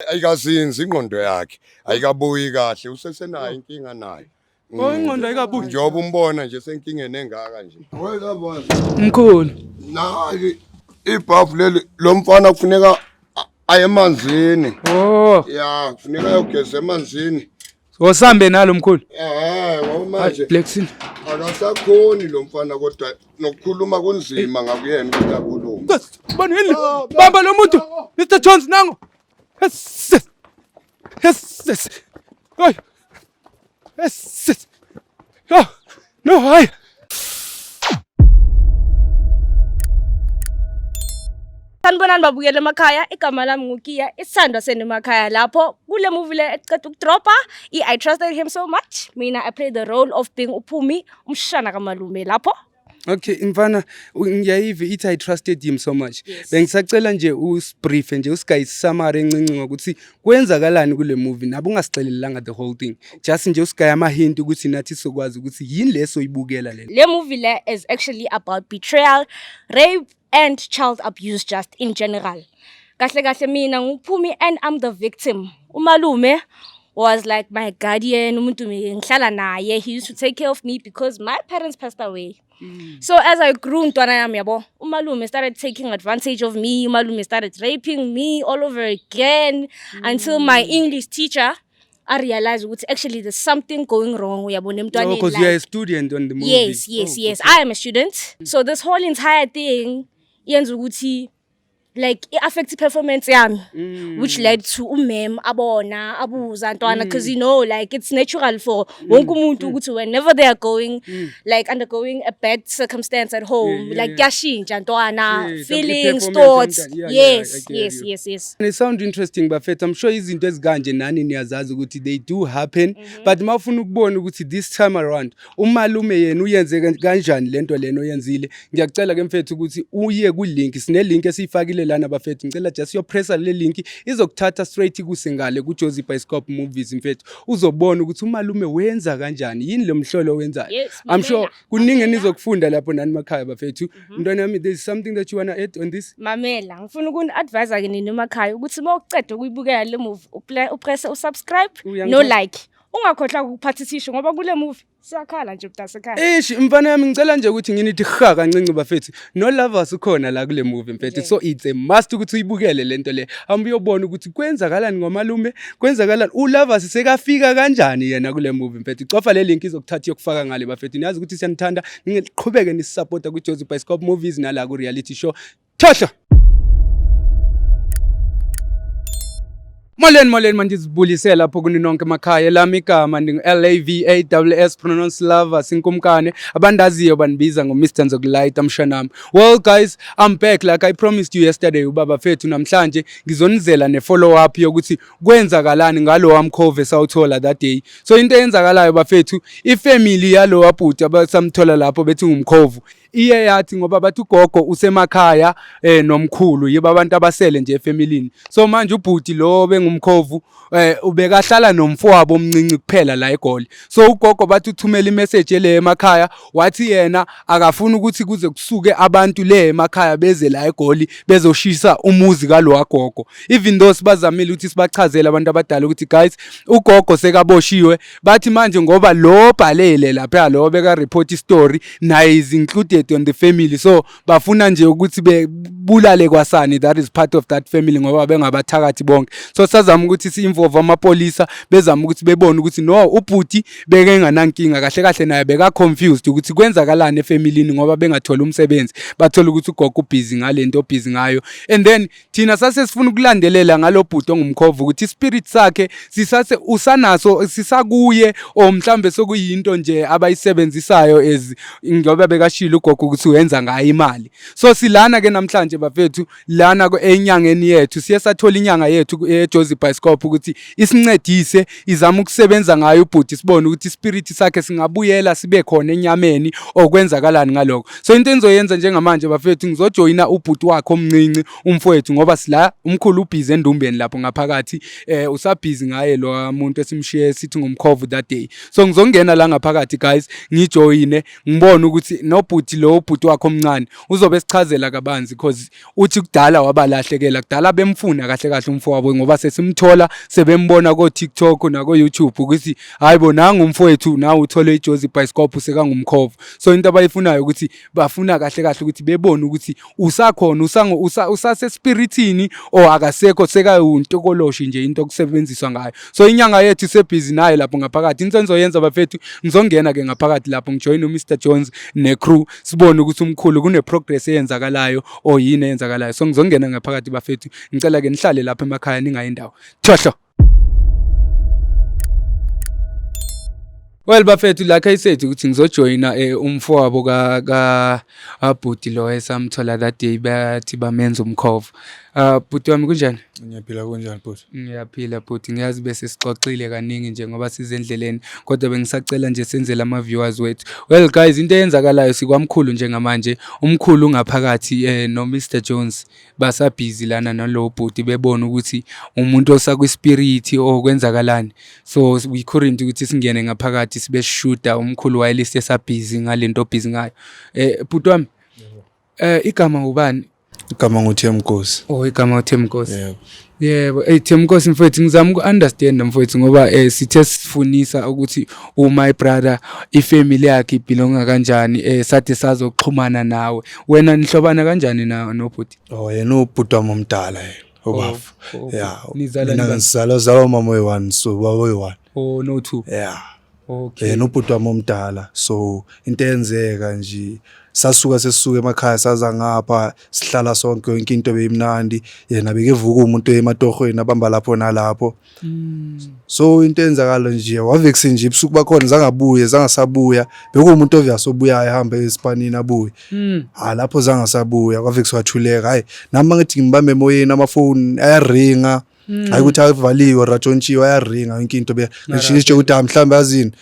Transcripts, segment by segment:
ayikazinzi ingqondo yakhe ayikabuyi kahle usesenayo inkinga nayo. Ingqondo ayikabuyi. Njengoba umbona nje senkingeni engaka nje. Mkhulu. Nayi ibhafu leli lo mfana kufuneka aye emanzini. Oh. Ya, kufuneka ayogeza emanzini. Wosambe nalo mkhulu. Ngoba manje Blackson. akasakhoni lo mfana kodwa nokukhuluma kunzima ngakuyena ukuthi akhulume. Bani yini? Bamba lo muntu. Mr Jones nango. Yes. Yes. Hayi. Yes. No, hayi. Sanibonani babukela emakhaya, igama lami nguKiya, isithandwa senu emakhaya. Lapho kule movie le eceda ukudropa, I trusted him so much. Mina I played the role of being uPhumi, umshana kaMalume lapho. Okay, mfana ngiyayiva ithi I trusted him so much. Bengisacela nje usbrief nje usigayise summary encinci ngokuthi kwenzakalani kule movie nabe ungasixelelanga the whole thing. Just nje usigaya ama hint ukuthi nathi sokwazi ukuthi yini leso ibukela le. Le movie le is actually about betrayal, rape and child abuse just in general. Kahle mina nguPhumi and I'm the victim. Umalume was like my guardian, umuntu ngihlala naye. He used to take care of me because my parents passed away. So as I grew ntwana yami yabo, umalume started taking advantage of me. Umalume started raping me all over again until my English teacher I realized actually there's something going wrong. Because you are a student on the movie. Yes. Okay. I am a student. So this whole entire thing like it affected performance yami, which led to abona abuza ntwana, because like it's natural for wonke umuntu ukuthi whenever they are going like undergoing a bad circumstance at home, like kuyashintsha ntwana, feelings, thoughts. Yes. It sounds interesting, Bafethu. I'm sure izinto ezikanje nani niyazazi ukuthi they do happen, but mawufuna ukubona ukuthi this time around umalume yena uyenze kanjani lento leno yenzile. Ngiyacela ke mfethu ukuthi uye ku link, sine link esiyifakile lana Bafethu, ngicela just yo pressa le link izokuthatha straight kusengale ku Jozi Bioscope Movies mfethu, uzobona ukuthi umalume wenza kanjani, yini lo mhlolo wenzayo. I'm sure kuningi nizokufunda lapho nani makhaya Bafethu. Ntwana yami, there is something that you wanna add on this? Mamela, ngifuna ukuni-advise ke nini emakhaya ukuthi mawuceda ukuyibukela le movie upress usubscribe no like. Ungakhohlwa ukuphathisisha ngoba kule movie siyakhala nje kutasekhaya. Mfana yami ngicela nje ukuthi nginithi ha kancinci Bafethu. No lovers ukhona la kule movie mfethu. So it's a must ukuthi uyibukele lento le. Hamba uyobona ukuthi kwenzakalani ngomalume, kwenzakalani ulovers sekafika kanjani yena kule movie mfethu. Cofa le link izokuthatha yokufaka ngale Bafethu. Niyazi ukuthi siyanithanda, ningiqhubeke nisupporta ku Jozi Bioscope Movies nala ku reality show. Thohla. Moleni manje sibulisela lapho kuni nonke emakhaya lami igama LAVAWS pronounce lover sinkumkane abandaziyo banibiza ngoMr Nzokulight amshanami. Well guys, I'm back like I promised you yesterday ubaba Fethu. Namhlanje ngizonizela ne follow up yokuthi kwenzakalani ngalo wamkhove sawuthola that day. So into eyenzakalayo Bafethu, ifamily yalo wabhuti abasamthola lapho bethi ngumkhovu iye yathi ngoba bathi ugogo usemakhaya nomkhulu yiba abantu abasele nje efamilini. So manje ubhuti lo bengumkhovu ubekahlala nomfowabo omncinci kuphela la eGoli. So ugogo bathi uthumela imessage le emakhaya wathi yena akafuna ukuthi kuze kusuke abantu le emakhaya beze la eGoli bezoshisa umuzi kalo wagogo. Even though sibazamile ukuthi sibachazele abantu abadala ukuthi guys ugogo sekaboshiwe, bathi manje ngoba lo bhalele lapha lo beka report story naye is included on the family, so bafuna nje ukuthi bebulale kwasani, that is part of that family ngoba bengabathakathi bonke. So sazama ukuthi si-involve amapolisa bezama ukuthi bebone ukuthi no ubhuti beke nganankinga kahle naye beka confused ukuthi kwenzakalani efamilini ngoba bengathola umsebenzi, bathola ukuthi ugogo busy ngalento busy ngayo. And then thina sase sifuna ukulandelela ngalo bhuti ongumkhovu ukuthi spirit sakhe sisase usanaso sisakuye o mhlambe sokuyinto nje abayisebenzisayo as ngoba bekashila ugogo ukuthi wenza ngayo imali. So silana ke namhlanje Bafethu lana enyangeni yethu siye sathola inyanga yethu eJozi Bioscope ukuthi isincedise izama ukusebenza ngayo ubhuti sibone ukuthi spirit sakhe singabuyela sibe khona enyameni okwenzakalani ngaloko. So into engizoyenza njengamanje Bafethu ngizojoina ubhuti wakhe omncinci umfowethu ngoba sila umkhulu ubhizi endumbeni lapho ngaphakathi usabhizi ngaye lo muntu esimshiye sithi ngumkhovu that day. So ngizongena la ngaphakathi guys ngijoine ngibone ukuthi nobhuti lo bhuti wakho omncane uzobe esichazela kabanzi because uthi kudala wabalahlekela kudala bemfuna kahle kahle umfowabo ngoba sesimthola sebembona ko TikTok nako YouTube ukuthi hayibo nanga umfowethu nawe uthole iJozi Bioscope sekangumkhovu. So into abayifunayo ukuthi bafuna kahle kahle ukuthi bebone ukuthi usakhona usase spiritini or akasekho sekayuntokoloshi nje into okusebenziswa ngayo. So inyanga yethu isebhizi nayo lapho ngaphakathi into enzoyenza bafethu ngizongena ke ngaphakathi lapho ngijoin uMr Jones necrew sibone ukuthi umkhulu kune progress eyenzakalayo or yini eyenzakalayo. So ngizongena ngaphakathi bafethu ngicela ke nihlale lapha emakhaya ningayindawo thohlo. Well bafethu like I said ukuthi ngizojoina umfowabo ka abhuti lo esamthola that day bathi bamenza umkhovo. Bhuti wami kunjani? Ngiyaphila kunjani bhuti? Ngiyaphila bhuti ngiyazi bese sixoxile kaningi nje ngoba size endleleni kodwa bengisacela nje senzele ama viewers wethu. Well guys into eyenzakalayo sikwamkhulu njengamanje umkhulu ngaphakathi no Mr Jones basabhizi lana nalo bhuti bebona ukuthi umuntu osakwi spirit okwenzakalani. So we couldn't ukuthi singene ngaphakathi sibe shooter umkhulu wayeliste sabhizi ngalento busy ngayo. Bhuti wami igama ubani? Igama nguThemnkosi. Oh igama uThemnkosi. Yebo. Yebo, Themnkosi mfowethu ngizama uku-understand mfowethu ngoba sithe sifunisa ukuthi my brother ifamily yakhe ibelonga kanjani sathe sazoxhumana nawe. Wena nihlobana kanjani nobhuti? Oh yena ubhuti wami omdala yena. Obafu. Yeah. Nizala Mina ngizala umama we1 so baba we1. Oh no two. Yeah. Okay. Yena ubhuti wami omdala so into eyenzeka nje sasuka emakhaya saza ngapha sihlala sonke yonke into beyimnandi yena bekevuka umuntu ematohweni abamba lapho nalapho. So into eyenzakala nje waveksi nje ibusuku bakhona zangasabuya bekumuntu ovuyasobuya ehamba eSpanini abuye. Lapho zangasabuya kwaveksi wathuleka hayi nami ngithi ngimbambe emoyeni amafoni ayaringa. Hayi ukuthi avaliwe rajontshiwe ayaringa yonke into ngisho ukuthi mhlawumbe yazini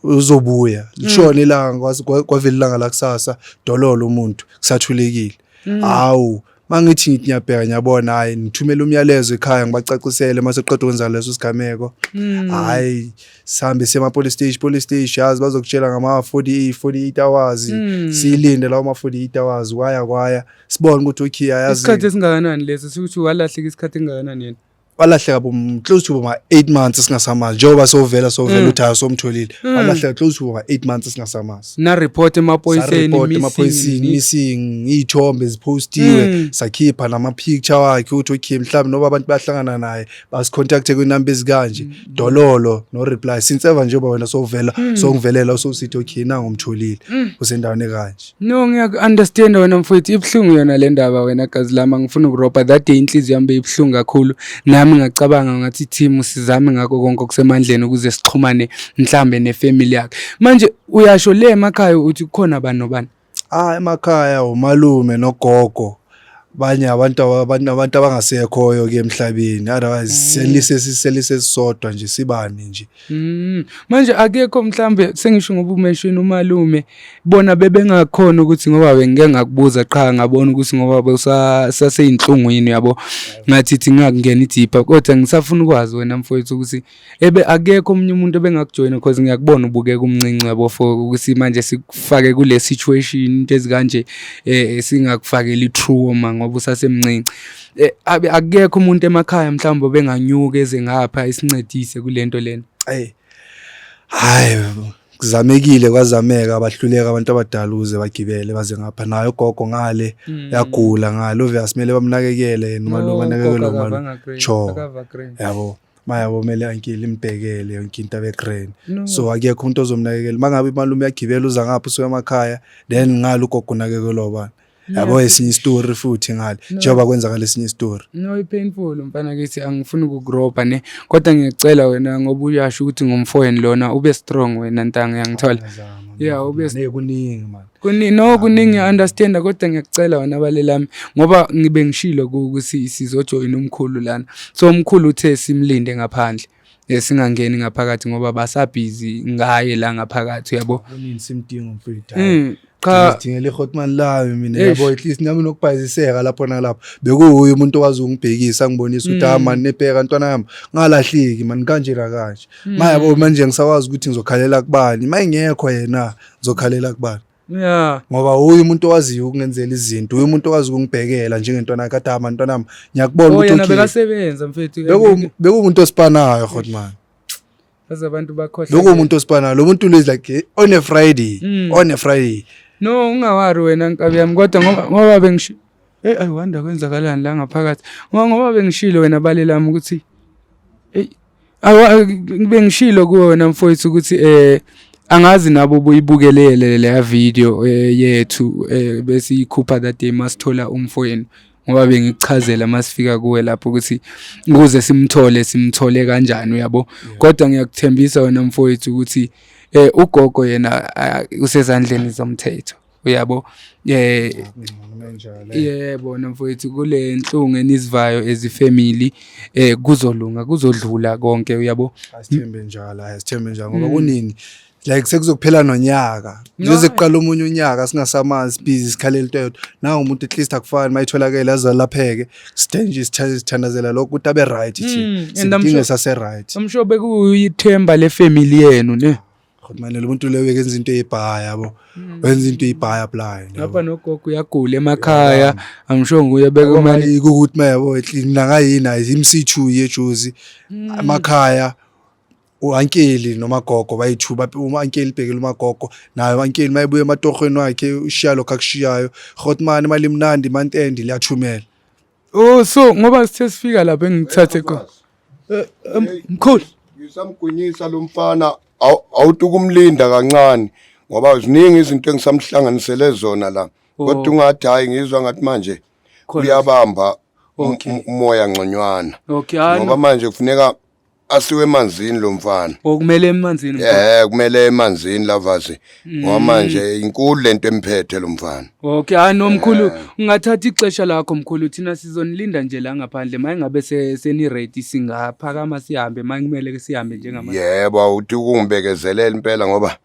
uzobuya lishona ilanga kwavela ilanga la kusasa dololo umuntu kusathulekile. Hawu mangithi ngiyabheka ngiyabona hayi ngithumela umyalezo ekhaya ngibacacisele mase qedwe kwenza leso sigameko. Hayi sihambe sema police station yazi bazokutshela ngama 48 hours silinde lawo ma 48 hours kwaya sibone ukuthi okay yazi isikhathi esingakanani leso sokuthi walahleka isikhathi engakanani yena? Walahleka close to 8 months singasamazi njengoba sovela uthaya somtholile walahleka close to 8 months singasamazi. Na report emaphoyiseni missing ithombe zipostiwe sakhipha nama picture wakhe ukuthi okay mhlawumbe noba abantu bahlangana naye bas contact ku number ezikanje dololo no reply since ever njengoba wena sovela songivelela usosithi okay na ngomtholile usendaweni kanje. No ngiya understand wena mfowethu ibhlungu yona le ndaba wena gazi lami ngifuna ukuropa that day inhliziyo yami ibhlungu kakhulu nami ngacabanga ngathi team sizame ngakho konke okusemandleni ukuze sixhumane mhlambe nefamily yakhe. Manje uyasho le emakhaya uthi kukhona bani nobani? Emakhaya umalume nogogo banye abantu abangasekhoyo ke emhlabeni otherwise selise sisodwa nje sibane nje. Manje akekho mhlambe sengisho ngoba umeshweni umalume bona bebengakhona ukuthi ngoba ngeke ngakubuza qha ngabona ukuthi ngoba besaseyinhlungwini yabo ngathi ngingakungena idipha kodwa ngisafuna ukwazi wena mfowethu ukuthi akekho omunye umuntu ebengakujoina because ngiyakubona ubukeka umncinci yabo for ukuthi manje sikufake kule situation into ezikanje singakufakeli trauma ngoba usasemncinci. Akekho umuntu emakhaya mhlawumbe benganyuka eze ngapha isincedise kulento lena. Hayi kuzamekile kwazameka abahluleka abantu abadala uze bagibele baze ngapha nayo gogo ngale yagula ngalo uyasimele bamnakekele yena umalume anakekele umalume yabo mayabo mele ankile imbhekele yonke into abegreen so akekho umuntu ozomnakekela mangabe imalume yagibela uza ngapha usuka emakhaya then ngalo gogo nakekelwa bani yabo esinye story futhi ngale njengoba kwenzakala lesinye story. No ipainful mfana kithi angifuni ukugropa ne kodwa ngiyacela wena ngoba uyasho ukuthi ngomfowenu lona ube strong wena ntanga yangithola. Yeah ube kuningi man. Kuningi understand kodwa ngiyacela wena balelami ngoba ngibe ngishilo ukuthi sizojoin umkhulu lana. So umkhulu uthe simlinde ngaphandle. Singangeni ngaphakathi ngoba basabhizi ngaye la ngaphakathi yabo. Kunini simdinga umfowethu. Cha ngidingele iHotman layo mina yabo at least nami nokubhayiziseka lapho nalapho bekuuye umuntu owazi ungibhekisa ngibonisa ukuthi man nebheka ntwana yami ngalahleki man kanjela kanje mayabo manje ngisakwazi ukuthi ngizokhalela kubani mayingekho yena ngizokhalela kubani. Yeah. ngoba uyu umuntu owaziyo ukungenzela izinto uyu umuntu owazi ukungibhekela njengentwana kadama ntwanami ngiyakubona Oh, yena ukuthi bekasebenza mfethu. bekumuntu osipanayo khotman Bese abantu bakhohle. bekumuntu osipanayo lo muntu is like on a Friday No, ungawari wena nkabi yami kodwa ngoba bengishi I wonder kwenzakalani la ngaphakathi. Ngoba bengishilo wena bale lami ukuthi bengishilo kuwe wena mfowethu ukuthi angazi nabo buyibukelele le video yethu bese ikhupha that day masithola umfowenu ngoba bengichazela masifika kuwe lapho ukuthi ukuze simthole kanjani uyabo. Kodwa ngiyakuthembisa wena mfowethu ukuthi ugogo yena usezandleni zomthetho uyabo. Yebo mfowethu kule nhlungu enisivayo as family kuzolunga kuzodlula konke uyabo. asithembe njalo ngoba kunini like sekuzokuphela nonyaka nje kuqala omunye unyaka singasamazi busy sikhalela into nawo umuntu at least akufani mayitholakala azalapheke stage sithandazela lokho ukuthi abe right thina sidinge sase right. I'm sure bekuyithemba le family yenu ne. Khona lo muntu leyo wenza into ebhaya yabo wenza into ebhaya blind lapha nogogo uyagula emakhaya. I'm sure nguye beka imali ukuthi mayabo ngayina imsithu yejuzi emakhaya uankeli noma gogo bayithuba uma ankeli bhekela umagogo nayo ankeli mayibuye ematohweni wakhe ushiya lokho akushiyayo Khotman imali imnandi month end liyathumela. Oh so ngoba sithe sifika lapha engithathe ko mkhulu ngisamgunyisa lo mfana awuthi ukumlinda kancane ngoba ziningi izinto engisamhlanganisele zona la kodwa ungathi hayi ngizwa ngathi manje uyabamba umoya ngconywana ngoba manje kufuneka asiwe emanzini lo mfana okumele emanzini kumele emanzini lavazi ngoba manje inkulu lento emphethe lo mfana. Okay hayi nomkhulu ungathatha ixesha lakho mkhulu thina sizonilinda nje la ngaphandle mayingabe seni ready singaphakama sihambe mayimele ke sihambe njengamanje. Yebo awuthi ukungibekezelela impela ngoba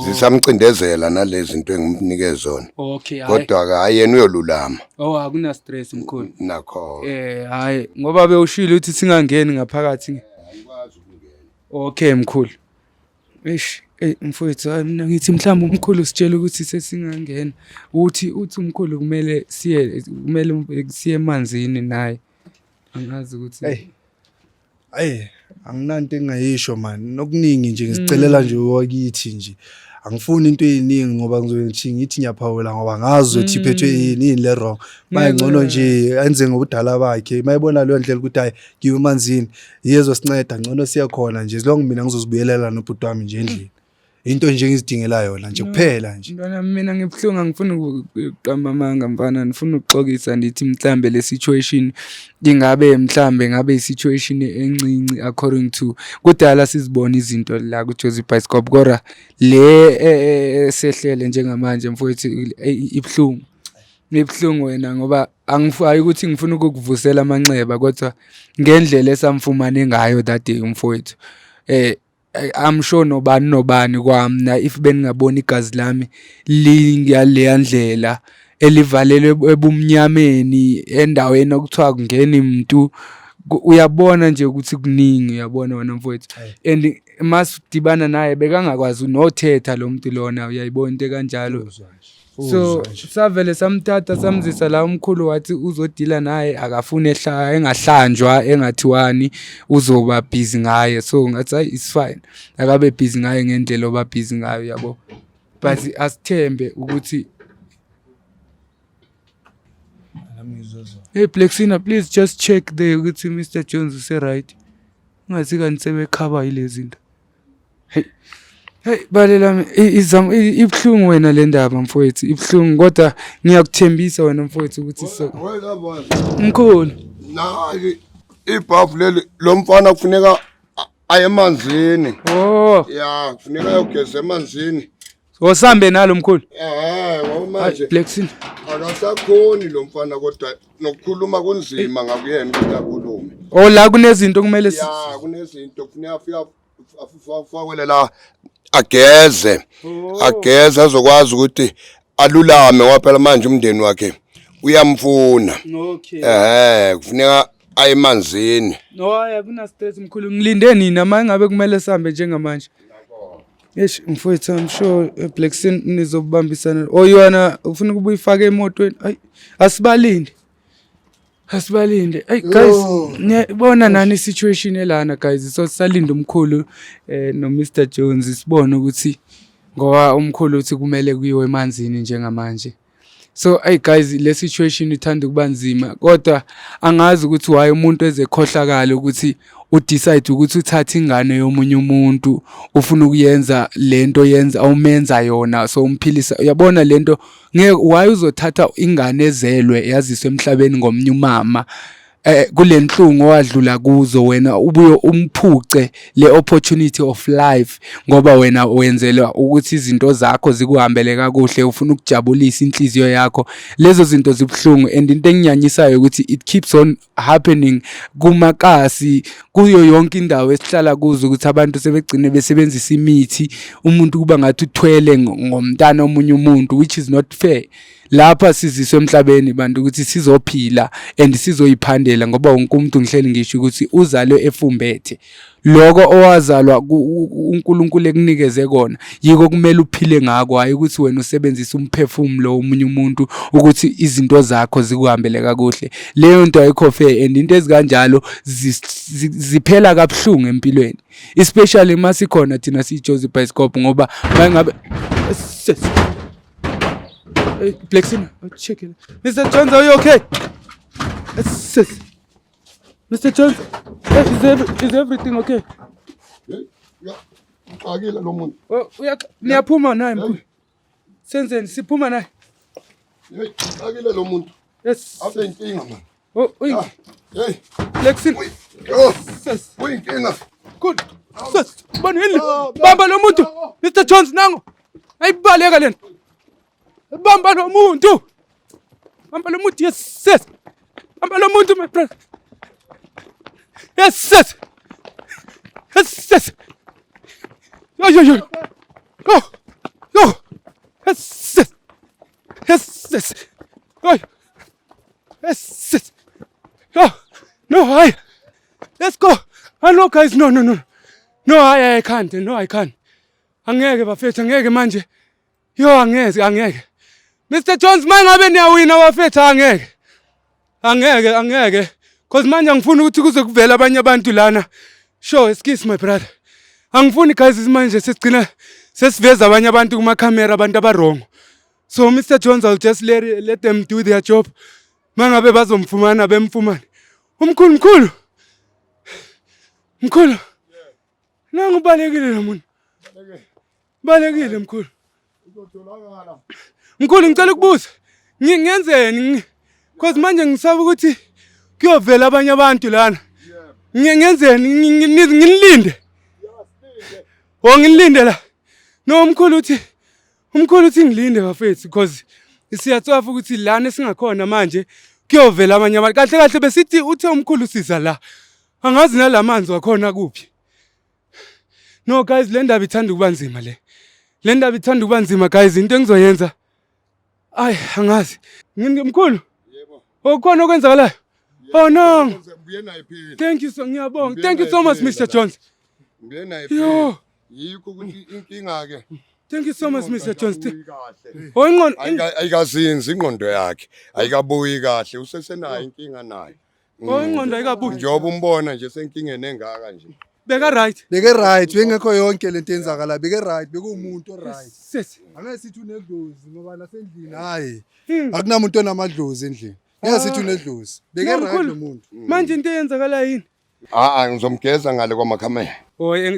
zisamcindezela nalezi zinto engimnike zona. Okay hayi kodwa hayi yena uyolulama. Akuna stress mkhulu Nakho hayi ngoba bewushilo ukuthi singangeni ngaphakathi. Okay mkhulu. Eish mfowethu mina ngithi mhlawumbe umkhulu sitshela ukuthi sesingangena uthi umkhulu kumele siye emanzini naye angazi ukuthi anginanto engayisho man nokuningi nje ngisicelela nje wakithi nje angifuni into eziningi ngoba ngizothi ngithi ngiyaphawula ngoba ngazi ukuthi iphethwe yini le wrong bayingcono nje enze ngobudala bakhe mayibona leyo ndlela ukuthi hayi ngiwe emanzini yezo sinceda ngcono siya khona nje long mina ngizozibuyelela nobhuti wami nje endlini into nje ngizidingela yona nje kuphela nje. Ntwana mina ngibhlunga ngifuna ukuqamba amanga mfana ngifuna ukuxokisa ndithi mhlambe le situation ngabe isituation encinci according to kudala sizibona izinto la ku Jozi Bioscope kodwa le sehlele njengamanje mfowethu ibhlungu wena ngoba angifuni ukuthi ngifuna ukukuvusela amanxeba kodwa ngendlela esamfumane ngayo that day umfowethu I'm sure nobani kwamna if beningabona igazi lami lingaleya ndlela elivalelwe ebumnyameni endaweni okuthiwa kungena umuntu uyabona nje ukuthi kuningi uyabona wena mfowethu and masidibana naye bekangakwazi nothetha lo muntu lona uyayibona into kanjalo. So savele samthatha samzisa la umkhulu wathi uzodila naye akafune engahlanjwa engathiwani uzoba busy ngaye so ngathi it's fine akabe busy ngaye ngendlela oba busy ngayo yabo but asithembe ukuthi hey Plexina please just check there ukuthi Mr Jones use right ungathi kanti sebekhaba yilezi zinto. Hey balela ibhlungu wena le ndaba mfowethu ibhlungu kodwa ngiyakuthembisa wena mfowethu ukuthi mkhulu nayi ibhafu leli lo mfana kufuneka aye emanzini. Ya kufuneka ayogeza emanzini osambe nalo mkhulu. Ngoba manje Plexina akasakhoni lo mfana kodwa nokukhuluma kunzima ngakuyena ukuthi akhulume. La kunezinto kumele kunezinto kufuneka afika afawele la ageze azokwazi ukuthi alulame waphela manje umndeni wakhe uyamfuna. Kufuneka ayemanzini. Hayi kuna stress mkhulu ngilinde nina manje ngabe kumele sihambe njengamanje. Yes, mfowethu, I'm sure Blackson nizobambisana. Yona ufuna ukubuyifaka emotweni. Ayi, asibalinde. Asibalinde. Hey guys, niyabona nani situation elana guys. So sisalinda umkhulu no Mr Jones sibone ukuthi ngoba umkhulu uthi kumele kuyiwe emanzini njengamanje. So hey guys, le situation ithanda kuba nzima kodwa angazi ukuthi why umuntu ezekhohlakala ukuthi udecide ukuthi uthatha ingane yomunye umuntu ufuna ukuyenza lento yenza awumenza yona so umphilisa uyabona lento ngeke why uzothatha ingane ezelwe yaziswe emhlabeni ngomnye umama kulenhlungu owadlula kuzo wena ubuye umphuce le opportunity of life ngoba wena wenzelwa ukuthi izinto zakho zikuhambele kakuhle ufuna ukujabulisa inhliziyo yakho lezo zinto zibhlungu and into enginyanyisayo ukuthi it keeps on happening kumakasi kuyo yonke indawo esihlala kuzo ukuthi abantu sebegcine besebenzisa imithi umuntu kuba ngathi uthwele ngomntana omunye umuntu which is not fair. Lapha siziswe emhlabeni bantu ukuthi sizophila and sizoyiphandela ngoba wonke umuntu ngihleli ngisho ukuthi uzalwe efumbethe lokho owazalwa uNkulunkulu ekunikeze kona yiko kumele uphile ngakho hayi ukuthi wena usebenzisa umphefumulo womunye umuntu ukuthi izinto zakho zikuhambele kakuhle leyo nto ayikho fair and into ezikanjalo ziphela kabhlungu empilweni especially masikhona thina siJoseph Bioscope ngoba mangabe Hey, Blackson, check it. Mr. Jones, are you okay? Yes. Mr. Jones, is everything okay? Yeah. Ngixakile lo muntu. Niyaphuma naye mkhulu. Senzeni siphuma naye. Hey, ngixakile lo muntu. Yes. Abe inkinga man. Hey. Blackson. Yes. Uyinkinga. Good. Sis, banini. Bamba lo muntu. Mr. Jones nango. Ayibaleka lento. Bamba lo muntu. Bamba lo muntu. Yes. Bamba lo muntu my friend. Yes. Yes. Yo. Go. Yes. Go. Yes. No, let's go. No, guys, no. No, I can't. No, I can't. Angeke bafethu, angeke manje. Yo, angeke. Mr. Jones, mangabe niyawina bafethu angeke. Cause manje angifuni ukuthi kuze kuvela abanye abantu lana. Sure, excuse my brother. Angifuni guys manje sesigcina sesiveza abanye abantu kuma camera abantu abarongo. So Mr. Jones, I'll just let them do their job. Mangabe bazomfumana bemfumane. Umkhulu. Nangu balekile lo muntu. Balekile mkhulu. Mkhulu ngicela ukubuza. Ngiyenzeni? Cause manje ngisaba ukuthi kuyovela abanye abantu lana. Ngiyenzeni? Ngilinde. Ngilinde la. No umkhulu uthi ngilinde bafethu because siyatsofa ukuthi lana singakhona manje kuyovela abanye abantu. Kahle besithi uthe umkhulu siza la. Angazi nalamanzi wakhona kuphi. No guys, le ndaba ithanda kuba nzima le. Le ndaba ithanda kuba nzima guys, into engizoyenza. Ay, angazi. Mkhulu. Yebo. Ukhona okwenzakalayo? Oh no. Thank you so ngiyabonga. Thank you so much Mr. Jones. Ngiye naye phela. Yikho ukuthi inkinga ke. Thank you so much Mr. Jones. Ingqondo ayikazinzi ingqondo yakhe. Ayikabuyi kahle, usesenayo inkinga naye. Ingqondo ayikabuyi. Njengoba umbona nje senkingene engaka nje. Beka right. Bengekho yonke lento enzakala beke right bekumuntu o right. Angeke sithi unedlozi ngoba nasendlini hayi. Akunamuntu onamadlozi endlini. Ngeke sithi unedlozi. Beke right lo muntu. Manje into eyenzakala yini? Ngizomgeza ngale kwamakhamera.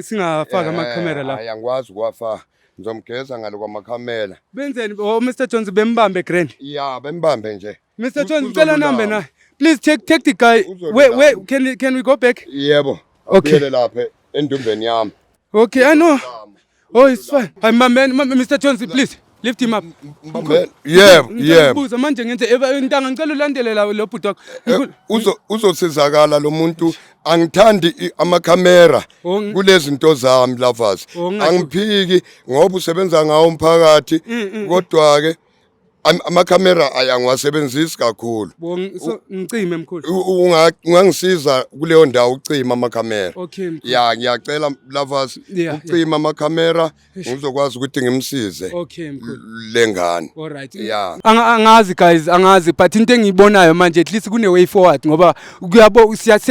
Singafaka amakhamera la. Hayi angikwazi ukuwafaka. Ngizomgeza ngale kwamakhamera. Benzeni? Mr. Jones bembambe grand. Yeah, bembambe nje. Mr. Jones cela number na. Please take the guy. Wait, can we go back? Yebo. Okay. Lapha endumbeni yami. Okay, I know. Oh, it's fine. Mr. Jones, please lift him up. Yeah. Buza manje ngenze intanga ngicela ulandelela lo bhuti wakho. Uzosizakala lo muntu angithandi amakhamera kulezi zinto zami lovers. Angiphiki ngoba usebenza ngawo umphakathi kodwa ke amakhamera ayangiwasebenzisi kakhulu. Ngicime mkhulu. Ungangisiza kuleyo ndawo ucima amakhamera. Okay mkhulu. Ya ngiyacela lovers ucima amakhamera ngizokwazi ukuthi ngimsize. Okay mkhulu. Lengane. Alright. Yeah. Angazi guys, angazi but into engiyibonayo manje at least kune way forward ngoba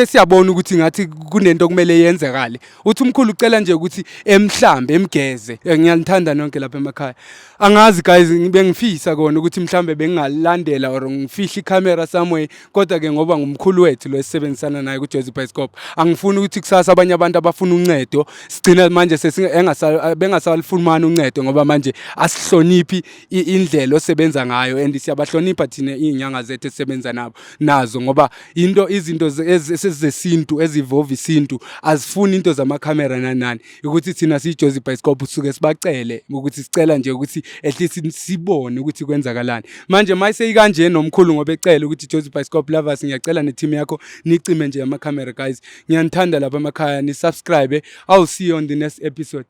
siyabona ukuthi ngathi kunento kumele yenzekale. Uthi umkhulu ucela nje ukuthi emhlambe emgeze. Ngiyalithanda nonke lapha emakhaya. Angazi guys ngibengifisa kona ukuthi mhlambe bengingalandela or ngifihla icamera somewhere kodwa ke ngoba ngumkhulu wethu lo esebenzisana naye ku Jozi Bioscope angifuni ukuthi kusasa abanye abantu abafuna uncedo sigcina manje bengasalifumana uncedo ngoba manje asihloniphi indlela osebenza ngayo and siyabahlonipha thina izinyanga zethu esebenza nabo nazo ngoba izinto ezesintu ezivova isintu azifuni into zamakhamera nanani ukuthi thina siJozi Bioscope usuke sibacele ukuthi sicela nje ukuthi at least sibone ukuthi kwenzakalani manje mayise kanje nomkhulu ngoba ecela ukuthi Jozi Bioscope lovers ngiyacela neteam yakho nicime nje amakhamera guys ngiyanithanda lapha emakhaya ni subscribe I'll see you on the next episode.